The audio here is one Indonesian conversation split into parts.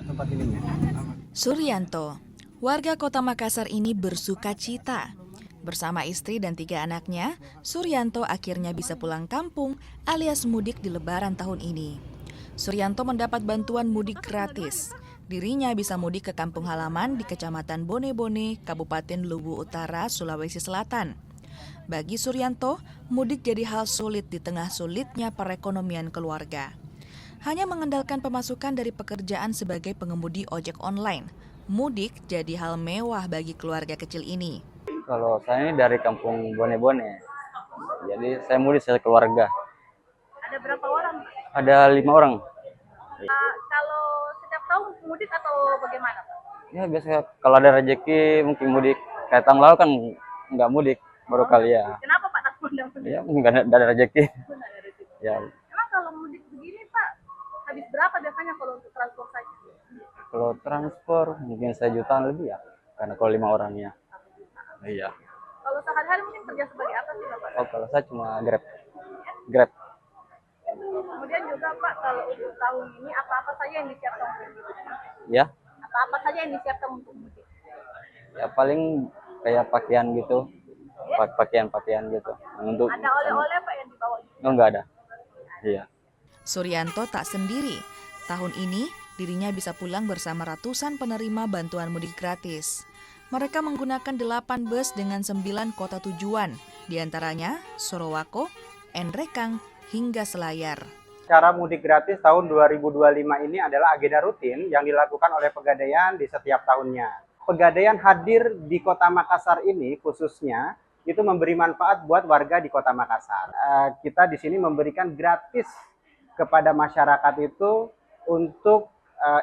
tempat ininya. Suryanto, warga kota Makassar ini bersuka cita. Bersama istri dan 3 anaknya, Suryanto akhirnya bisa pulang kampung alias mudik di Lebaran tahun ini. Suryanto mendapat bantuan mudik gratis. Dirinya bisa mudik ke kampung halaman di Kecamatan Bone-Bone, Kabupaten Luwu Utara, Sulawesi Selatan. Bagi Suryanto, mudik jadi hal sulit di tengah sulitnya perekonomian keluarga. Hanya mengandalkan pemasukan dari pekerjaan sebagai pengemudi ojek online, mudik jadi hal mewah bagi keluarga kecil ini. Kalau saya ini dari kampung Bone-Bone, jadi saya mudik sekeluarga. Ada berapa orang? Ada 5 orang. Kalau setiap tahun mudik atau bagaimana, Pak? Ya biasa kalau ada rezeki mungkin mudik. Kayak tahun lalu kan nggak mudik, baru kali ya. Kenapa Pak takut mudik? Ya nggak ada rezeki. Ya Emang kalau mudik begini Pak, habis berapa biasanya kalau untuk transportasi? kalau transport mungkin 1 jutaan lebih ya, karena kalau 5 orangnya. Iya. Kalau sehari-hari mungkin kerja sebagai apa sih Bapak? Oh kalau saya cuma Grab. Kemudian juga Pak, kalau untuk tahun ini apa-apa saja yang disiapkan untuk mudik? Ya, Apa-apa saja yang disiapkan untuk mudik? ya paling kayak pakaian gitu, pakaian gitu. Untuk Ada oleh-oleh Pak yang dibawa? oh nggak ada. Iya. Suryanto tak sendiri. Tahun ini, dirinya bisa pulang bersama ratusan penerima bantuan mudik gratis. Mereka menggunakan 8 bus dengan 9 kota tujuan, diantaranya Sorowako, Enrekang, hingga Selayar. Cara mudik gratis tahun 2025 ini adalah agenda rutin yang dilakukan oleh Pegadaian di setiap tahunnya. Pegadaian hadir di Kota Makassar ini khususnya itu memberi manfaat buat warga di Kota Makassar. Kita di sini memberikan gratis kepada masyarakat itu untuk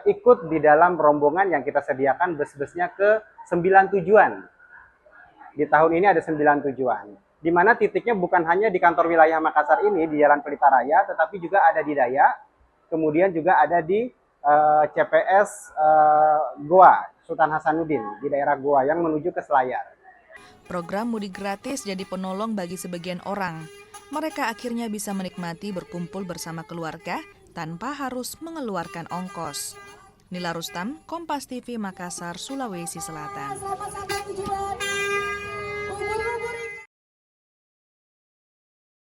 ikut di dalam rombongan yang kita sediakan bus-busnya ke 9 tujuan. Di tahun ini ada 9 tujuan. Di mana titiknya bukan hanya di kantor wilayah Makassar ini, di Jalan Pelita Raya, tetapi juga ada di Dayak, kemudian juga ada di CPS Goa, Sultan Hasanuddin, di daerah Goa yang menuju ke Selayar. Program mudik gratis jadi penolong bagi sebagian orang. Mereka akhirnya bisa menikmati berkumpul bersama keluarga tanpa harus mengeluarkan ongkos. Nila Rustam, Kompas TV Makassar, Sulawesi Selatan.